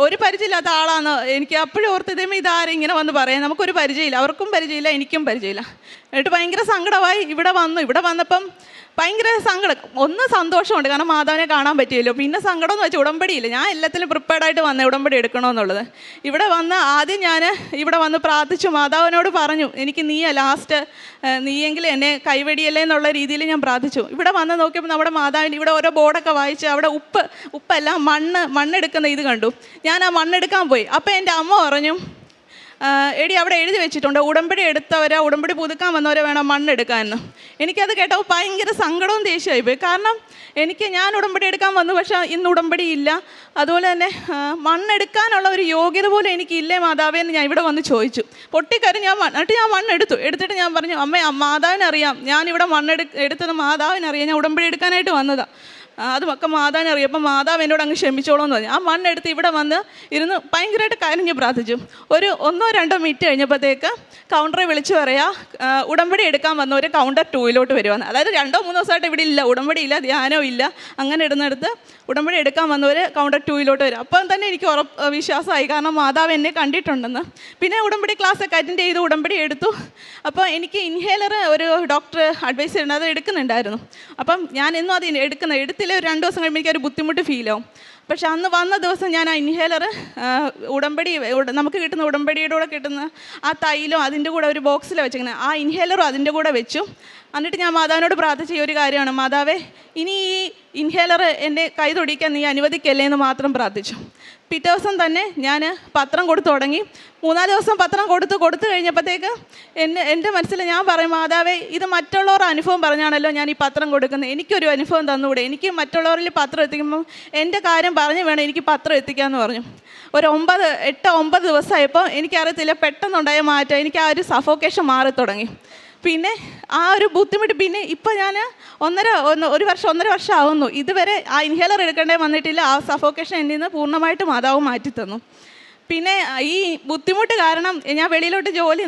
ഒരു പരിചയമില്ലാത്ത ആളാണ്. എനിക്ക് അപ്പോഴും ഓർത്തതേമേ ഇതാരും ഇങ്ങനെ വന്ന് പറയാം, നമുക്കൊരു പരിചയമില്ല, അവർക്കും പരിചയമില്ല, എനിക്കും പരിചയമില്ല. എന്നിട്ട് ഭയങ്കര സങ്കടമായി. ഇവിടെ വന്നപ്പം ഭയങ്കര സങ്കടം. ഒന്ന് സന്തോഷമുണ്ട്, കാരണം മാതാവിനെ കാണാൻ പറ്റിയല്ലോ. പിന്നെ സങ്കടം എന്ന് വെച്ചാൽ ഉടമ്പടിയില്ല, ഞാൻ എല്ലാത്തിലും പ്രിപ്പയർഡായിട്ട് വന്നേ ഉടമ്പടി എടുക്കണമെന്നുള്ളത്. ഇവിടെ വന്ന് ആദ്യം ഞാൻ ഇവിടെ വന്ന് പ്രാർത്ഥിച്ചു, മാതാവിനോട് പറഞ്ഞു, എനിക്ക് നീയെങ്കിലും എന്നെ കൈവെടിയല്ലേ എന്നുള്ള രീതിയിൽ ഞാൻ പ്രാർത്ഥിച്ചു. ഇവിടെ വന്ന് നോക്കിയപ്പോൾ നമ്മുടെ മാതാവിന് ഇവിടെ ഓരോ ബോർഡൊക്കെ വായിച്ച് അവിടെ ഉപ്പല്ല മണ്ണെടുക്കുന്ന ഇത് കണ്ടു. ഞാൻ ആ മണ്ണെടുക്കാൻ പോയി. അപ്പോൾ എൻ്റെ അമ്മ പറഞ്ഞു, എടി അവിടെ എഴുതി വെച്ചിട്ടുണ്ട്, ഉടമ്പടി എടുത്തവരെ, ഉടമ്പടി പുതുക്കാൻ വന്നവരെ വേണം മണ്ണെടുക്കാമെന്ന്. എനിക്കത് കേട്ടപ്പോൾ ഭയങ്കര സങ്കടവും ദേഷ്യമായി പോയി. കാരണം ഞാൻ ഉടമ്പടി എടുക്കാൻ വന്നു, പക്ഷേ ഇന്ന് ഉടമ്പടി ഇല്ല. അതുപോലെ തന്നെ മണ്ണെടുക്കാനുള്ള ഒരു യോഗ്യത പോലും എനിക്കില്ലേ മാതാവേ എന്ന് ഞാൻ ഇവിടെ വന്ന് ചോദിച്ചു. പൊട്ടിക്കറി ഞാൻ എടുത്തിട്ട് ഞാൻ പറഞ്ഞു, അമ്മ മാതാവിനറിയാം, ഞാനിവിടെ എടുത്തത് മാതാവിനറിയാം, ഞാൻ ഉടമ്പടി എടുക്കാനായിട്ട് വന്നതാണ്. അതുമൊക്കെ മാതാവിനെ അറിയാം. അപ്പം മാതാവ് എന്നോട് അങ്ങ് ക്ഷമിച്ചോളൂ എന്ന് പറഞ്ഞു. ആ മണ്ണെടുത്ത് ഇവിടെ വന്ന് ഇരുന്ന് ഭയങ്കരമായിട്ട് കരഞ്ഞ് പ്രാർത്ഥിച്ചു. ഒരു 1-2 മിനിറ്റ് കഴിഞ്ഞപ്പോഴത്തേക്ക് കൗണ്ടറെ വിളിച്ചു പറയാ ഉടമ്പടി എടുക്കാൻ വന്നവർ കൗണ്ടർ 2 വരുവാന്ന്. അതായത് 2-3 ദിവസമായിട്ട് ഇവിടെ ഇല്ല, ഉടമ്പടി ഇല്ല, ധ്യാനവും ഇല്ല. അങ്ങനെ ഇടുന്നിടത്ത് ഉടമ്പടി എടുക്കാൻ വന്നവർ കൗണ്ടർ 2 വരും. അപ്പം തന്നെ എനിക്ക് വിശ്വാസമായി, കാരണം മാതാവ് എന്നെ കണ്ടിട്ടുണ്ടെന്ന്. പിന്നെ ഉടമ്പടി ക്ലാസ്സൊക്കെ അറ്റൻഡ് ചെയ്ത് ഉടമ്പടി എടുത്തു. അപ്പോൾ എനിക്ക് ഇൻഹേലർ ഒരു ഡോക്ടർ അഡ്വൈസ് ചെയ്യുന്നത് അത് എടുക്കുന്നുണ്ടായിരുന്നു. അപ്പം ഞാൻ എന്നും അത് എടുത്തില്ല. ഒരു 2 ദിവസം കഴിയുമ്പോൾ എനിക്കൊരു ബുദ്ധിമുട്ട് ഫീലാവും. പക്ഷെ അന്ന് വന്ന ദിവസം ഞാൻ ആ ഇൻഹേലർ ഉടമ്പടി നമുക്ക് കിട്ടുന്ന ഉടമ്പടിയുടെ കൂടെ കിട്ടുന്ന ആ തൈലം അതിൻ്റെ കൂടെ ഒരു ബോക്സിലാണ് വെച്ചിരിക്കുന്നത്. ആ ഇൻഹേലറും അതിൻ്റെ കൂടെ വെച്ചു. എന്നിട്ട് ഞാൻ മാതാവിനോട് പ്രാർത്ഥിച്ച ഒരു കാര്യമാണ്, മാതാവേ ഇനി ഈ ഇൻഹേലർ എൻ്റെ കൈ തൊടിക്കാൻ നീ അനുവദിക്കല്ലേ എന്ന് മാത്രം പ്രാർത്ഥിച്ചു. പിറ്റേ ദിവസം തന്നെ ഞാൻ പത്രം കൊടുത്തു തുടങ്ങി. 3-4 ദിവസം പത്രം കൊടുത്തു കഴിഞ്ഞപ്പോഴത്തേക്ക് എൻ്റെ മനസ്സിൽ ഞാൻ പറയും, മാതാവേ ഇത് മറ്റുള്ളവരുടെ അനുഭവം പറഞ്ഞാണല്ലോ ഞാൻ ഈ പത്രം കൊടുക്കുന്നത്, എനിക്കൊരു അനുഭവം തന്നുകൂടെ? എനിക്ക് മറ്റുള്ളവരിൽ പത്രം എത്തിക്കുമ്പം എൻ്റെ കാര്യം പറഞ്ഞ് വേണം എനിക്ക് പത്രം എത്തിക്കാമെന്ന് പറഞ്ഞു. ഒരു 8-9 ദിവസമായപ്പോൾ എനിക്കറിയത്തില്ല, പെട്ടെന്നുണ്ടായ മാറ്റം, എനിക്ക് ആ ഒരു സഫോക്കേഷൻ മാറി തുടങ്ങി. പിന്നെ ആ ഒരു ബുദ്ധിമുട്ട് പിന്നെ ഇപ്പം ഞാൻ 1 വർഷം 1.5 വർഷം ആവുന്നു, ഇതുവരെ ആ ഇൻഹേലർ എടുക്കേണ്ടേ വന്നിട്ടില്ല. ആ സഫോക്കേഷൻ എന്നിൽ നിന്ന് പൂർണ്ണമായിട്ട് മാതാവ് മാറ്റിത്തന്നു. പിന്നെ ഈ ബുദ്ധിമുട്ട് കാരണം ഞാൻ വെളിയിലോട്ട് ജോലി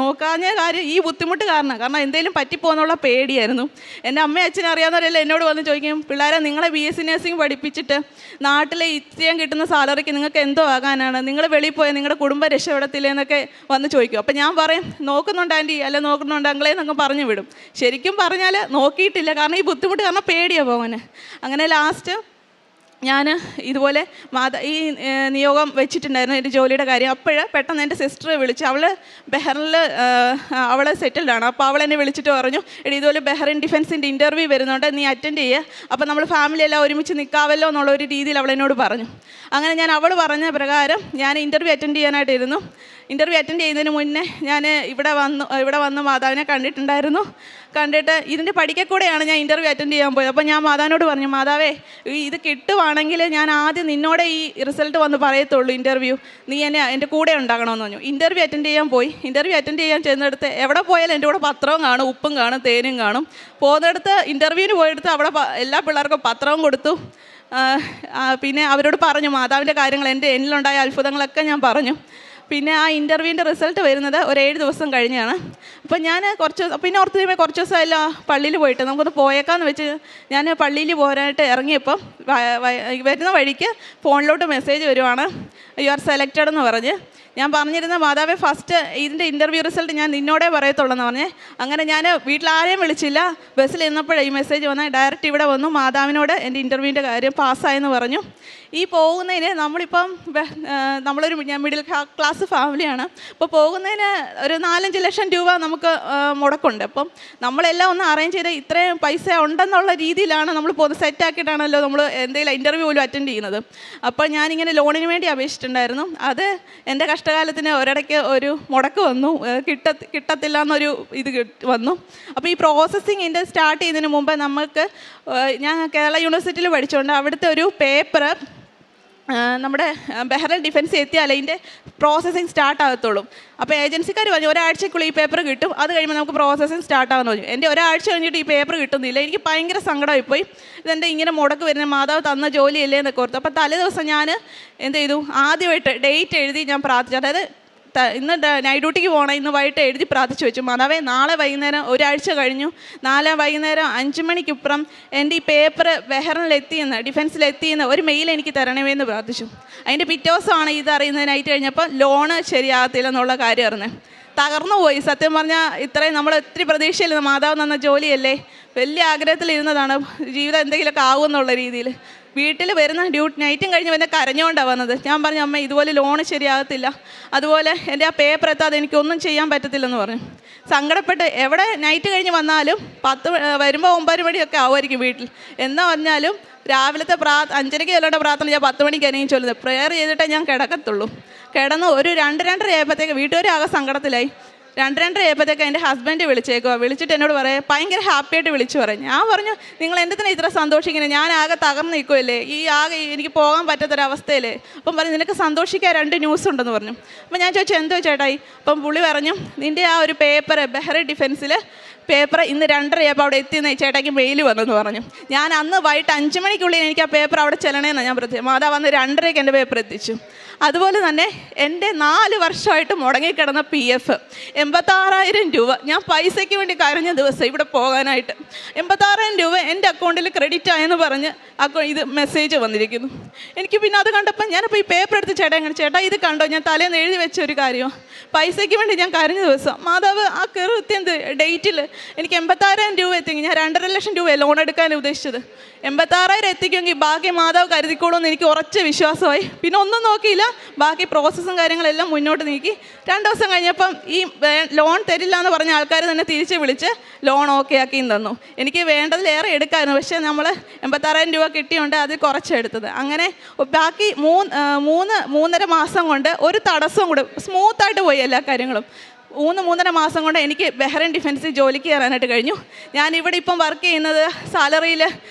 നോക്കാഞ്ഞ കാര്യം ഈ ബുദ്ധിമുട്ട് കാരണം എന്തെങ്കിലും പറ്റിപ്പോന്നുള്ള പേടിയായിരുന്നു. എൻ്റെ അമ്മയും അച്ഛനും അറിയാവുന്നവരെല്ലാം എന്നോട് വന്ന് ചോദിക്കും, പിള്ളേരെ നിങ്ങളെ BSc നഴ്സിംഗ് പഠിപ്പിച്ചിട്ട് നാട്ടിലെ ഇത്രയും കിട്ടുന്ന സാലറിക്ക് നിങ്ങൾക്ക് എന്തോ ആകാനാണ്, നിങ്ങൾ വെളിയിൽ പോയാൽ നിങ്ങളുടെ കുടുംബം രക്ഷപ്പെടത്തില്ലേ എന്നൊക്കെ വന്ന് ചോദിക്കും. അപ്പം ഞാൻ പറയും, നോക്കുന്നുണ്ട് ആൻറ്റി, അല്ല നോക്കുന്നുണ്ട് അങ്ങളെ എന്നൊക്കെ പറഞ്ഞു വിടും. ശരിക്കും പറഞ്ഞാൽ നോക്കിയിട്ടില്ല, കാരണം ഈ ബുദ്ധിമുട്ട് കാരണം പേടിയാണ് പോകാൻ. അങ്ങനെ ലാസ്റ്റ് ഞാൻ ഇതുപോലെ ഈ നിയോഗം വെച്ചിട്ടുണ്ടായിരുന്നു എൻ്റെ ജോലിയുടെ കാര്യം. അപ്പോൾ പെട്ടെന്ന് എൻ്റെ സിസ്റ്ററെ വിളിച്ചു. അവൾ ബഹ്റിനിൽ അവൾ സെറ്റിൽഡാണ്. അപ്പോൾ അവൾ എന്നെ വിളിച്ചിട്ട് പറഞ്ഞു, എടി ഇതുപോലെ ബഹ്റിൻ ഡിഫൻസിൻ്റെ ഇൻ്റർവ്യൂ വരുന്നുണ്ട്, നീ അറ്റൻഡ് ചെയ്യുക, അപ്പോൾ നമ്മൾ ഫാമിലി എല്ലാം ഒരുമിച്ച് നിൽക്കാമല്ലോ എന്നുള്ളൊരു രീതിയിൽ അവൾ എന്നോട് പറഞ്ഞു. അങ്ങനെ ഞാൻ അവൾ പറഞ്ഞ പ്രകാരം ഞാൻ ഇൻ്റർവ്യൂ അറ്റൻഡ് ചെയ്യാനായിട്ടിരുന്നു. ഇൻ്റർവ്യൂ അറ്റൻഡ് ചെയ്യുന്നതിന് മുന്നേ ഞാൻ ഇവിടെ വന്ന് മാതാവിനെ കണ്ടിട്ട് ഇതിൻ്റെ പഠിക്കക്കൂടെയാണ് ഞാൻ ഇൻ്റർവ്യൂ അറ്റൻഡ് ചെയ്യാൻ പോയത്. അപ്പോൾ ഞാൻ മാതാവിനോട് പറഞ്ഞു, മാതാവേ ഇത് കിട്ടുവാണെങ്കിൽ ഞാൻ ആദ്യം നിന്നോടെ ഈ റിസൾട്ട് വന്ന് പറയത്തുള്ളൂ, ഇൻ്റർവ്യൂ നീ എൻ്റെ കൂടെ ഉണ്ടാകണമെന്ന് പറഞ്ഞു. ഇൻ്റർവ്യൂ അറ്റൻഡ് ചെയ്യാൻ പോയി. ഇൻ്റർവ്യൂ അറ്റൻഡ് ചെയ്യാൻ ചെന്നിടത്ത് എവിടെ പോയാലും എൻ്റെ കൂടെ പത്രവും കാണും, ഉപ്പും കാണും, തേനും കാണും. പോകുന്നിടത്ത് ഇൻ്റർവ്യൂവിന് പോയെടുത്ത് അവിടെ എല്ലാ പിള്ളേർക്കും പത്രവും കൊടുത്തു. പിന്നെ അവരോട് പറഞ്ഞു മാതാവിൻ്റെ കാര്യങ്ങൾ, എന്നിലുണ്ടായ അത്ഭുതങ്ങളൊക്കെ ഞാൻ പറഞ്ഞു. പിന്നെ ആ ഇൻ്റർവ്യൂവിൻ്റെ റിസൾട്ട് വരുന്നത് ഒരു 7 ദിവസം കഴിഞ്ഞാണ്. അപ്പം ഞാൻ പിന്നെ ഓർത്ത് കുറച്ച് ദിവസം എല്ലാം പള്ളിയിൽ പോയിട്ട് നമുക്കൊന്ന് പോയേക്കാന്ന് വെച്ച് ഞാൻ പള്ളിയിൽ പോരാനായിട്ട് ഇറങ്ങിയപ്പം വരുന്ന വഴിക്ക് ഫോണിലോട്ട് മെസ്സേജ് വരുവാണ്, യു ആർ സെലക്റ്റഡ് എന്ന് പറഞ്ഞ്. ഞാൻ പറഞ്ഞിരുന്ന മാതാവേ ഫസ്റ്റ് ഇതിൻ്റെ ഇൻ്റർവ്യൂ റിസൾട്ട് ഞാൻ നിന്നോടേ പറയത്തുള്ളൂ എന്ന് പറഞ്ഞേ. അങ്ങനെ ഞാൻ വീട്ടിലാരെയും വിളിച്ചില്ല. ബസ്സിൽ ഇരുന്നപ്പോഴേ ഈ മെസ്സേജ് വന്നാൽ ഡയറക്റ്റ് ഇവിടെ വന്നു, മാതാവിനോട് എൻ്റെ ഇൻ്റർവ്യൂവിൻ്റെ കാര്യം പാസ്സായെന്ന് പറഞ്ഞു. ഈ പോകുന്നതിന് നമ്മളൊരു മിഡിൽ ക്ലാസ് ഫാമിലിയാണ്. അപ്പോൾ പോകുന്നതിന് ഒരു 4-5 ലക്ഷം രൂപ നമുക്ക് മുടക്കുണ്ട്. അപ്പം നമ്മളെല്ലാം ഒന്ന് അറേഞ്ച് ചെയ്ത് ഇത്രയും പൈസ ഉണ്ടെന്നുള്ള രീതിയിലാണ് നമ്മൾ സെറ്റാക്കിയിട്ടാണല്ലോ നമ്മൾ എന്തെങ്കിലും ഇൻ്റർവ്യൂ പോലും അറ്റൻഡ് ചെയ്യുന്നത്. അപ്പോൾ ഞാനിങ്ങനെ ലോണിന് വേണ്ടി അപേക്ഷിച്ചിട്ടുണ്ടായിരുന്നു. അത് എൻ്റെ കഷ്ടകാലത്തിന് ഒരിടയ്ക്ക് ഒരു മുടക്ക് വന്നു, കിട്ടത്തില്ല എന്നൊരു ഇത് വന്നു. അപ്പോൾ ഈ പ്രോസസ്സിങ് സ്റ്റാർട്ട് ചെയ്യുന്നതിന് മുമ്പ് ഞാൻ കേരള യൂണിവേഴ്സിറ്റിയിൽ പഠിച്ചുകൊണ്ട് അവിടുത്തെ ഒരു പേപ്പർ നമ്മുടെ ബഹ്റിൻ ഡിഫൻസ് എത്തിയാലേ ഇതിൻ്റെ പ്രോസസ്സിങ് സ്റ്റാർട്ട് ആകത്തുള്ളൂ. അപ്പോൾ ഏജൻസിക്കാർ പറഞ്ഞു ഒരാഴ്ചക്കുള്ളിൽ ഈ പേപ്പർ കിട്ടും, അത് കഴിയുമ്പോൾ നമുക്ക് പ്രോസസ്സിങ് സ്റ്റാർട്ട് ആകുമെന്ന് പറഞ്ഞു. എൻ്റെ ഒരാഴ്ച കഴിഞ്ഞിട്ട് ഈ പേപ്പർ കിട്ടുന്നില്ല. എനിക്ക് ഭയങ്കര സങ്കടമായിപ്പോയി. ഇതെൻ്റെ ഇങ്ങനെ മുടക്ക് വരുന്ന മാതാവ് തന്ന ജോലിയല്ലേ എന്നൊക്കെ ഓർത്തു. അപ്പോൾ തലേ ദിവസം ഞാൻ എന്ത് ചെയ്തു, ആദ്യമായിട്ട് ഡേറ്റ് എഴുതി ഞാൻ പ്രാർത്ഥിച്ചു. അതായത് ഇന്ന് നൈറ്റ് ഡ്യൂട്ടിക്ക് പോകണം, ഇന്ന് വൈകിട്ട് എഴുതി പ്രാർത്ഥിച്ചു വെച്ചു, മാതാവേ നാളെ വൈകുന്നേരം, ഒരാഴ്ച കഴിഞ്ഞു, നാളെ വൈകുന്നേരം 5 മണിക്കിപ്പുറം എൻ്റെ ഈ പേപ്പർ ബഹ്റിനിലെത്തിയെന്ന്, ഡിഫൻസിലെത്തിയെന്ന് ഒരു മെയിൽ എനിക്ക് തരണമേന്ന് പ്രാർത്ഥിച്ചു. അതിൻ്റെ പിറ്റേ ദിവസമാണ് ഇതറിയുന്നത്. നൈറ്റ് കഴിഞ്ഞപ്പോൾ ലോണ് ശരിയാകത്തില്ല എന്നുള്ള കാര്യം അറിഞ്ഞത്. തകർന്നു പോയി. സത്യം പറഞ്ഞാൽ ഇത്രയും നമ്മൾ ഒത്തിരി പ്രതീക്ഷയില്ല, മാതാവ് തന്ന ജോലിയല്ലേ, വലിയ ആഗ്രഹത്തിലിരുന്നതാണ് ജീവിതം എന്തെങ്കിലുമൊക്കെ ആകുമെന്നുള്ള രീതിയിൽ. വീട്ടിൽ വരുന്ന നൈറ്റും കഴിഞ്ഞ് പിന്നെ കരഞ്ഞുകൊണ്ടാണ് വന്നത്. ഞാൻ പറഞ്ഞു, അമ്മ ഇതുപോലെ ലോണ് ശരിയാകത്തില്ല, അതുപോലെ എൻ്റെ ആ പേപ്പർ എത്താതെ എനിക്കൊന്നും ചെയ്യാൻ പറ്റത്തില്ലെന്ന് പറഞ്ഞു. സങ്കടപ്പെട്ട് എവിടെ നൈറ്റ് കഴിഞ്ഞ് വന്നാലും വരുമ്പോൾ 9 മണിയൊക്കെ ആവുമായിരിക്കും വീട്ടിൽ. എന്നാ പറഞ്ഞാലും രാവിലത്തെ 5:30 ചെല്ലേണ്ട പ്രാർത്ഥന ഞാൻ 10 മണിക്ക് എനിക്ക് ചൊല്ലുന്നത്. പ്രെയർ ചെയ്തിട്ടേ ഞാൻ കിടക്കത്തുള്ളൂ. കിടന്ന് ഒരു 2-2:30 ആയപ്പോഴത്തേക്ക് വീട്ടുകാരും ആകെ സങ്കടത്തിലായി. 2-2:30 ആയപ്പോഴത്തേക്ക് എൻ്റെ ഹസ്ബൻഡ് വിളിച്ചിട്ട് എന്നോട് പറയാം, ഭയങ്കര ഹാപ്പിയായിട്ട് വിളിച്ചു പറയും. ഞാൻ പറഞ്ഞു, നിങ്ങൾ എന്തിനാണ് ഇത്ര സന്തോഷിക്കുന്നത്, ഞാൻ ആകെ തകർന്ന് നിൽക്കുമല്ലേ, എനിക്ക് പോകാൻ പറ്റാത്തൊരവസ്ഥയില്ലേ. അപ്പം പറഞ്ഞു, നിനക്ക് സന്തോഷിക്കാൻ 2 ന്യൂസ് ഉണ്ടെന്ന് പറഞ്ഞു. അപ്പം ഞാൻ ചോദിച്ചു, എന്തോ ചേട്ടായി. അപ്പം പുള്ളി പറഞ്ഞു, നിൻ്റെ ആ ഒരു പേപ്പർ ബഹ്റിൻ ഡിഫൻസിൽ പേപ്പർ ഇന്ന് 2:30 അവിടെ എത്തിയെന്ന് ചേട്ടായിക്ക് മെയിൽ വന്നെന്ന് പറഞ്ഞു. ഞാൻ അന്ന് വൈകിട്ട് 5 മണിക്കുള്ളിൽ എനിക്ക് ആ പേപ്പർ അവിടെ ചെല്ലണമെന്നാണ് ഞാൻ പ്രത്യേകം. മാതാവ് വന്ന് 2:30 എൻ്റെ പേപ്പർ എത്തിച്ചു. അതുപോലെ തന്നെ എൻ്റെ 4 വർഷമായിട്ട് മുടങ്ങിക്കിടന്ന PF 86,000 രൂപ. ഞാൻ പൈസയ്ക്ക് വേണ്ടി കരഞ്ഞ ദിവസം ഇവിടെ പോകാനായിട്ട് 86,000 രൂപ എൻ്റെ അക്കൗണ്ടിൽ ക്രെഡിറ്റ് ആയെന്ന് പറഞ്ഞ് ഇത് മെസ്സേജ് വന്നിരിക്കുന്നു. എനിക്ക് പിന്നെ അത് കണ്ടപ്പോൾ ഞാനിപ്പോൾ ഈ പേപ്പർ എടുത്ത് ചേട്ടാ ഇത് കണ്ടോ, ഞാൻ തലേന്ന് എഴുതി വെച്ച ഒരു കാര്യമാണ്. പൈസയ്ക്ക് വേണ്ടി ഞാൻ കരഞ്ഞ ദിവസം മാതാവ് ആ കൃത്യം ഡേറ്റിൽ എനിക്ക് 86,000 രൂപ എത്തിയെങ്കിൽ, ഞാൻ 2.5 ലക്ഷം രൂപ ലോൺ എടുക്കാൻ ഉദ്ദേശിച്ചത്, 86,000 എത്തിക്കുമെങ്കിൽ ബാക്കി മാതാവ് കരുതിക്കോളുമെന്ന് എനിക്ക് ഉറച്ച വിശ്വാസമായി. പിന്നെ ഒന്നും നോക്കിയില്ല, ബാക്കി പ്രോസസ്സും കാര്യങ്ങളെല്ലാം മുന്നോട്ട് നീക്കി. 2 ദിവസം കഴിഞ്ഞപ്പം ഈ ലോൺ തരില്ല എന്ന് പറഞ്ഞ ആൾക്കാർ തന്നെ തിരിച്ച് വിളിച്ച് ലോൺ ഓക്കെ ആക്കിയും തന്നു. എനിക്ക് വേണ്ടതിലേറെ എടുക്കാമായിരുന്നു, പക്ഷേ നമ്മൾ 86,000 രൂപ കിട്ടിയുണ്ട്, അത് കുറച്ചെടുത്തത്. അങ്ങനെ ബാക്കി 3.5 മാസം കൊണ്ട് ഒരു തടസ്സവും കൂടെ സ്മൂത്തായിട്ട് പോയി എല്ലാ കാര്യങ്ങളും. 3.5 മാസം കൊണ്ട് എനിക്ക് ബഹ്റൈൻ ഡിഫൻസിൽ ജോലിക്ക് കയറാനായിട്ട് കഴിഞ്ഞു. ഞാനിവിടെ ഇപ്പം വർക്ക് ചെയ്യുന്നത് സാലറിയിൽ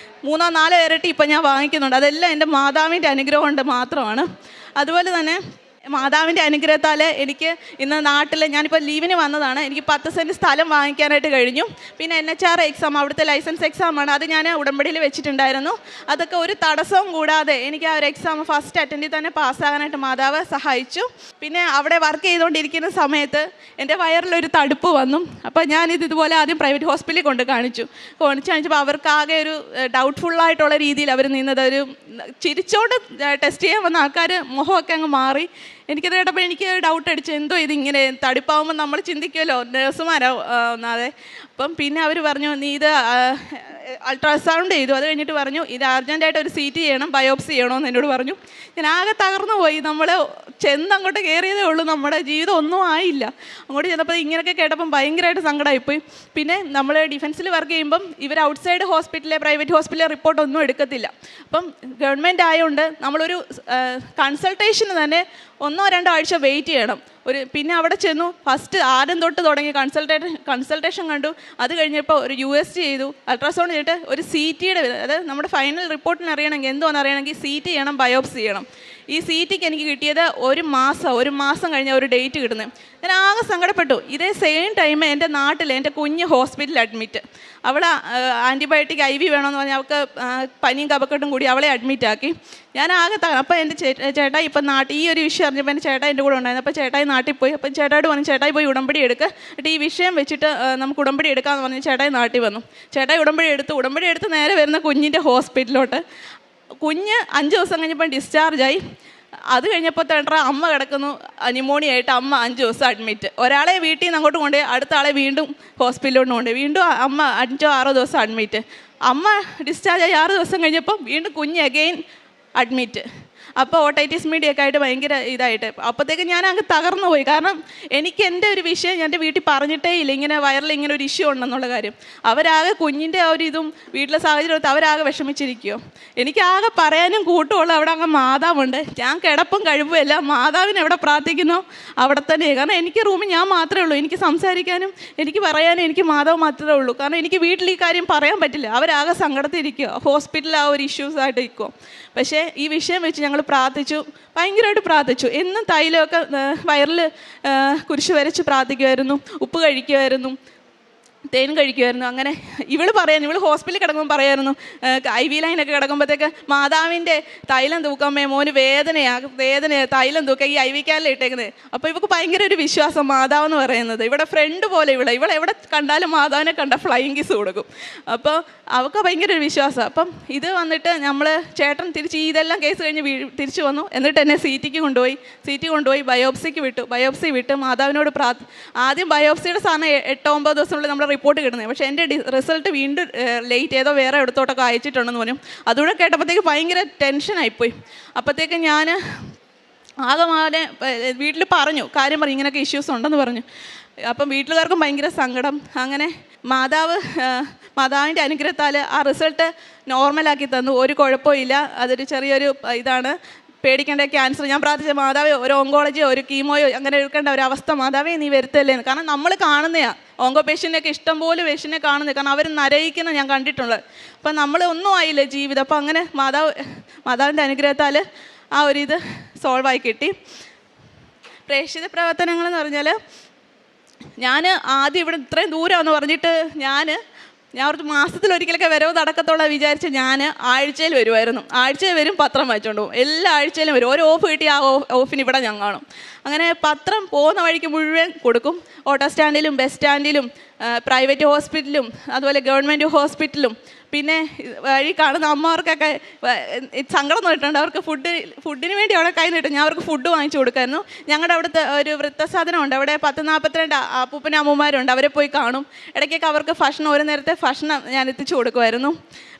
3-4 ഇരട്ടി ഇപ്പം ഞാൻ വാങ്ങിക്കുന്നുണ്ട്. അതെല്ലാം എൻ്റെ മാതാവിൻ്റെ അനുഗ്രഹം കൊണ്ട് മാത്രമാണ്. അതുപോലെ തന്നെ മാതാവിൻ്റെ അനുഗ്രഹത്താൽ എനിക്ക് ഇന്ന് നാട്ടിൽ ഞാനിപ്പോൾ ലീവിന് വന്നതാണ്. എനിക്ക് 10 സെൻറ്റ് സ്ഥലം വാങ്ങിക്കാനായിട്ട് കഴിഞ്ഞു. പിന്നെ NHR എക്സാം, അവിടുത്തെ ലൈസൻസ് എക്സാമാണ്, അത് ഞാൻ ഉടമ്പടിയിൽ വെച്ചിട്ടുണ്ടായിരുന്നു. അതൊക്കെ ഒരു തടസ്സവും കൂടാതെ എനിക്ക് ആ ഒരു എക്സാം ഫസ്റ്റ് അറ്റൻഡിൽ തന്നെ പാസ്സാകാനായിട്ട് മാതാവ് സഹായിച്ചു. പിന്നെ അവിടെ വർക്ക് ചെയ്തുകൊണ്ടിരിക്കുന്ന സമയത്ത് എൻ്റെ വയറിലൊരു തടുപ്പ് വന്നു. അപ്പോൾ ഇതുപോലെ ആദ്യം പ്രൈവറ്റ് ഹോസ്പിറ്റലിൽ കാണിച്ചപ്പോൾ അവർക്കാകെ ഒരു ഡൗട്ട്ഫുള്ളായിട്ടുള്ള രീതിയിൽ അവർ നിന്നത്. ഒരു ചിരിച്ചോണ്ട് ടെസ്റ്റ് ചെയ്യാൻ വന്ന ആൾക്കാർ മുഖമൊക്കെ അങ്ങ് മാറി. എനിക്കത് കേട്ടപ്പോൾ എനിക്ക് ഡൗട്ട് അടിച്ചു, എന്തോ ഇതിങ്ങനെ തടിപ്പാവുമ്പോൾ നമ്മൾ ചിന്തിക്കുമല്ലോ, നഴ്സുമാരോ ഒന്നാതെ. അപ്പം പിന്നെ അവർ പറഞ്ഞു, നീ ഇത് അൾട്രാസൗണ്ട് ചെയ്തു, അത് കഴിഞ്ഞിട്ട് പറഞ്ഞു ഇത് അർജൻറ്റായിട്ട് ഒരു CT ചെയ്യണം, ബയോപ്സി ചെയ്യണമെന്ന് എന്നോട് പറഞ്ഞു. ഞാൻ ആകെ തകർന്നു പോയി. നമ്മൾ അങ്ങോട്ട് കയറിയതേ ഉള്ളൂ, നമ്മുടെ ജീവിതം ഒന്നും ആയില്ല. അങ്ങോട്ട് ചെന്നപ്പോൾ ഇങ്ങനെയൊക്കെ കേട്ടപ്പം ഭയങ്കരമായിട്ട് സങ്കടമായിപ്പോയി. പിന്നെ നമ്മൾ ഡിഫൻസിൽ വർക്ക് ചെയ്യുമ്പം ഇവർ ഔട്ട്സൈഡ് ഹോസ്പിറ്റലിലെ പ്രൈവറ്റ് ഹോസ്പിറ്റലിലെ റിപ്പോർട്ടൊന്നും എടുക്കത്തില്ല. അപ്പം ഗവൺമെൻറ് ആയതുകൊണ്ട് നമ്മളൊരു കൺസൾട്ടേഷന് തന്നെ 1-2 ആഴ്ച വെയിറ്റ് ചെയ്യണം. പിന്നെ അവിടെ ചെന്നു, ഫസ്റ്റ് ആദ്യം തൊട്ട് തുടങ്ങി കൺസൾട്ടേഷൻ കണ്ടു. അത് കഴിഞ്ഞപ്പോൾ ഒരു USG ചെയ്തു, അൾട്രാസൗണ്ട് ചെയ്തിട്ട് ഒരു CTയുടെ, അതായത് നമ്മുടെ ഫൈനൽ റിപ്പോർട്ടിന് അറിയണമെങ്കിൽ എന്തോന്ന് അറിയണമെങ്കിൽ CT ചെയ്യണം, ബയോപ്സി ചെയ്യണം. ഈ CTക്ക് എനിക്ക് കിട്ടിയത് 1 മാസം കഴിഞ്ഞ ഒരു ഡേറ്റ് കിട്ടുന്നത്. ഞാൻ ആകെ സങ്കടപ്പെട്ടു. ഇതേ സെയിം ടൈം എൻ്റെ നാട്ടിൽ എൻ്റെ കുഞ്ഞ് ഹോസ്പിറ്റലിൽ അഡ്മിറ്റ്. അവളെ ആൻറ്റിബയോട്ടിക് IV വേണമെന്ന് പറഞ്ഞാൽ അവൾക്ക് പനിയും കഫക്കെട്ടും കൂടി അവളെ അഡ്മിറ്റാക്കി. ഞാൻ ആകെ അപ്പോൾ എൻ്റെ ചേട്ടായി ഇപ്പം ഈ ഒരു വിഷയം അറിഞ്ഞപ്പോൾ എൻ്റെ ചേട്ടായി എൻ്റെ കൂടെ ഉണ്ടായിരുന്നു. അപ്പോൾ ചേട്ടായി നാട്ടിൽ പോയി. അപ്പം ചേട്ടായിട്ട് പറഞ്ഞു, ചേട്ടായി പോയി ഉടമ്പടി എടുക്കുക, എന്നിട്ട് ഈ വിഷയം വെച്ചിട്ട് നമുക്ക് ഉടമ്പടി എടുക്കാമെന്ന് പറഞ്ഞ് ചേട്ടായി നാട്ടിൽ വന്നു. ചേട്ടായി ഉടമ്പടി എടുത്ത് നേരെ വരുന്ന കുഞ്ഞിൻ്റെ ഹോസ്പിറ്റലിലോട്ട്. കുഞ്ഞ് 5 ദിവസം കഴിഞ്ഞപ്പോൾ ഡിസ്ചാർജായി. അത് കഴിഞ്ഞപ്പോൾ അമ്മ കിടക്കുന്നു ന്യൂമോണിയ ആയിട്ട്. അമ്മ 5 ദിവസം അഡ്മിറ്റ്. ഒരാളെ വീട്ടിൽ നിന്ന് അങ്ങോട്ട് കൊണ്ടുപോയി, അടുത്ത ആളെ വീണ്ടും ഹോസ്പിറ്റലിലോട്ട് കൊണ്ടുപോയി. വീണ്ടും അമ്മ 5-6 ദിവസം അഡ്മിറ്റ്. അമ്മ ഡിസ്ചാർജായി 6 ദിവസം കഴിഞ്ഞപ്പം വീണ്ടും കുഞ്ഞ് അഗെയിൻ അഡ്മിറ്റ്. അപ്പോൾ ഓട്ടൈറ്റിസ് മീഡിയ ഒക്കെ ആയിട്ട് ഭയങ്കര ഇതായിട്ട്. അപ്പോഴത്തേക്ക് ഞാൻ അങ്ങ് തകർന്നു പോയി. കാരണം എനിക്ക് എൻ്റെ ഒരു വിഷയം എൻ്റെ വീട്ടിൽ പറഞ്ഞിട്ടേ ഇല്ല, ഇങ്ങനെ വയറിൽ ഇങ്ങനെ ഒരു ഇഷ്യൂ ഉണ്ടെന്നുള്ള കാര്യം. അവരാകെ കുഞ്ഞിൻ്റെ ആ ഒരു ഇതും വീട്ടിലെ സാഹചര്യത്തിൽ അവരാകെ വിഷമിച്ചിരിക്കുമോ. എനിക്കാകെ പറയാനും കൂട്ടുമുള്ള അവിടെ അങ്ങ് മാതാവുണ്ട്. ഞാൻ കിടപ്പും കഴിവുമല്ല, മാതാവിന് എവിടെ പ്രാർത്ഥിക്കുന്നോ അവിടെ തന്നെ. കാരണം എനിക്ക് റൂമിൽ ഞാൻ മാത്രമേ ഉള്ളൂ, എനിക്ക് സംസാരിക്കാനും എനിക്ക് പറയാനും എനിക്ക് മാതാവ് മാത്രമേ ഉള്ളൂ. കാരണം എനിക്ക് വീട്ടിൽ ഈ കാര്യം പറയാൻ പറ്റില്ല. അവരാകെ സങ്കടത്തിരിക്കുക, ഹോസ്പിറ്റലിൽ ആ ഒരു ഇഷ്യൂസായിട്ട് ഇരിക്കുമോ. പക്ഷേ ഈ വിഷയം വെച്ച് ഞങ്ങൾ പ്രാർത്ഥിച്ചു, ഭയങ്കരമായിട്ട് പ്രാർത്ഥിച്ചു. എന്നും തൈലമൊക്കെ വയറിൽ കുരിശ് വരച്ച് പ്രാർത്ഥിക്കുമായിരുന്നു, ഉപ്പ് കഴിക്കുമായിരുന്നു, തേൻ കഴിക്കുമായിരുന്നു. അങ്ങനെ ഇവൾ ഹോസ്പിറ്റലിൽ കിടക്കുമ്പോൾ പറയായിരുന്നു, IV ലൈനൊക്കെ കിടക്കുമ്പോഴത്തേക്ക് മാതാവിൻ്റെ തൈലം തൂക്കമ്മേ, മോന് വേദന തൈലം തൂക്കുക, ഈ IV ക്യാനിൽ ഇട്ടേക്കുന്നത്. അപ്പോൾ ഇവൾക്ക് ഭയങ്കര ഒരു വിശ്വാസം മാതാവെന്ന് പറയുന്നത്. ഇവിടെ ഫ്രണ്ട് പോലെ ഇവളെവിടെ കണ്ടാലും മാതാവിനെ കണ്ട ഫ്ലൈയിങ് കിസ് കൊടുക്കും. അപ്പോൾ അവൾക്ക് ഭയങ്കര ഒരു വിശ്വാസം. അപ്പം ഇത് വന്നിട്ട് ചേട്ടൻ ഇതെല്ലാം കേസ് കഴിഞ്ഞ് തിരിച്ചു വന്നു. എന്നിട്ട് എന്നെ CTക്ക് കൊണ്ടുപോയി ബയോപ്സി വിട്ട് മാതാവിനോട് ആദ്യം ബയോപ്സിയുടെ സാധനം 8-9 ദിവസത്തിനുള്ളിൽ നമ്മൾ റിപ്പോർട്ട് കിട്ടുന്നത്. പക്ഷേ എൻ്റെ റിസൾട്ട് വീണ്ടും ലേറ്റ് ചെയ്തോ വേറെ എടുത്തോട്ടൊക്കെ അയച്ചിട്ടുണ്ടെന്ന് പറഞ്ഞു. അതുകൂടെ കേട്ടപ്പോഴത്തേക്ക് ഭയങ്കര ടെൻഷനായിപ്പോയി. അപ്പോഴത്തേക്ക് ഞാൻ ആകെ വീട്ടിൽ കാര്യം പറഞ്ഞു, ഇങ്ങനെയൊക്കെ ഇഷ്യൂസ് ഉണ്ടെന്ന് പറഞ്ഞു. അപ്പം വീട്ടുകാർക്കും ഭയങ്കര സങ്കടം. അങ്ങനെ മാതാവിൻ്റെ അനുഗ്രഹത്താൽ ആ റിസൾട്ട് നോർമലാക്കി തന്നു. ഒരു കുഴപ്പമില്ല, അതൊരു ചെറിയൊരു ഇതാണ്, പേടിക്കേണ്ട ക്യാൻസർ. ഞാൻ പ്രാർത്ഥിച്ച മാതാവേ, ഒരു ഓങ്കോളജിയോ ഒരു കീമോയോ അങ്ങനെ എടുക്കേണ്ട ഒരു അവസ്ഥ മാതാവേ നീ വരുത്തല്ലേന്ന്. കാരണം നമ്മൾ കാണുന്നതാണ് ഓങ്കോ പേഷ്യൻ്റെയൊക്കെ ഇഷ്ടംപോലെ പേഷ്യനെ കാണുന്നത്. കാരണം അവർ നരയിക്കുന്ന ഞാൻ കണ്ടിട്ടുള്ളത്. അപ്പം നമ്മൾ ഒന്നും ആയില്ലേ ജീവിതം. അപ്പം അങ്ങനെ മാതാവിൻ്റെ അനുഗ്രഹത്താൽ ആ ഒരു ഇത് സോൾവായി കിട്ടി. പ്രേക്ഷിത പ്രവർത്തനങ്ങളെന്ന് പറഞ്ഞാൽ ഞാൻ ആദ്യം ഇവിടെ ഇത്രയും ദൂരമെന്ന് പറഞ്ഞിട്ട് ഞാൻ ഒരു മാസത്തിലൊരിക്കലൊക്കെ വരവ് നടക്കത്തുള്ള വിചാരിച്ച് ഞാൻ ആഴ്ചയിൽ വരുമായിരുന്നു. ആഴ്ചയിൽ വരും, പത്രം വായിച്ചുകൊണ്ട് പോകും. എല്ലാ ആഴ്ചയിലും വരും. ഒരു ഓഫ് കിട്ടി ആ ഓഫിന് ഇവിടെ ഞാൻ കാണും. അങ്ങനെ പത്രം പോകുന്ന വഴിക്ക് മുഴുവൻ കൊടുക്കും. ഓട്ടോ സ്റ്റാൻഡിലും ബസ് സ്റ്റാൻഡിലും പ്രൈവറ്റ് ഹോസ്പിറ്റലും അതുപോലെ ഗവൺമെൻറ് ഹോസ്പിറ്റലും പിന്നെ വഴി കാണുന്ന അമ്മമാർക്കൊക്കെ സങ്കടം തോന്നിട്ടുണ്ട്. അവർക്ക് ഫുഡിന് വേണ്ടി അവിടെ കൈ നീട്ടും. ഞാൻ അവർക്ക് ഫുഡ് വാങ്ങിച്ചു കൊടുക്കായിരുന്നു. ഞങ്ങളുടെ അവിടുത്തെ ഒരു വൃദ്ധസാധനമുണ്ട്, അവിടെ 10-42 അപ്പൂപ്പനും അമ്മമാരുണ്ട്. അവരെ പോയി കാണും. ഇടയ്ക്കൊക്കെ അവർക്ക് ഭക്ഷണം, ഒരു നേരത്തെ ഭക്ഷണം ഞാൻ എത്തിച്ചു കൊടുക്കുമായിരുന്നു.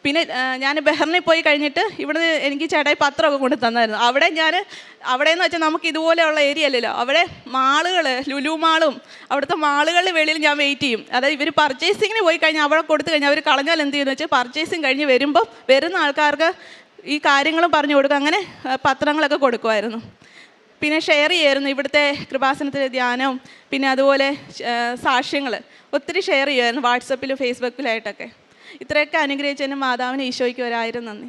പിന്നെ ഞാൻ ബഹറിനിൽ പോയി കഴിഞ്ഞിട്ട് ഇവിടെ എനിക്ക് ചേട്ടായി പത്രമൊക്കെ കൊണ്ട് തന്നായിരുന്നു. അവിടെയെന്ന് വെച്ചാൽ നമുക്ക് ഇതുപോലെയുള്ള ഏരിയ അല്ലല്ലോ. അവിടെ മാളുകൾ, ലുലു മാളും അവിടുത്തെ മാളുകളിൽ വെളിയിൽ ഞാൻ വെയിറ്റ് ചെയ്യും. അതായത് ഇവർ പർച്ചേസിങ്ങിന് പോയി കഴിഞ്ഞാൽ അവിടെ കൊടുത്തു കഴിഞ്ഞാൽ അവർ കളഞ്ഞാൽ എന്ത് ചെയ്യുമെന്ന് വെച്ചാൽ പർച്ചേസിങ് കഴിഞ്ഞ് വരുമ്പം വരുന്ന ആൾക്കാർക്ക് ഈ കാര്യങ്ങളും പറഞ്ഞു കൊടുക്കും. അങ്ങനെ പത്രങ്ങളൊക്കെ കൊടുക്കുമായിരുന്നു. പിന്നെ ഷെയർ ചെയ്യുമായിരുന്നു ഇവിടുത്തെ കൃപാസനത്തിലെ ധ്യാനവും പിന്നെ അതുപോലെ സാക്ഷ്യങ്ങൾ ഒത്തിരി ഷെയർ ചെയ്യുമായിരുന്നു വാട്സപ്പിലും ഫേസ്ബുക്കിലായിട്ടൊക്കെ. ഇത്രയൊക്കെ അനുഗ്രഹിച്ചതിന് മാതാവിന് ഈശോയ്ക്ക് 1000 നന്ദി.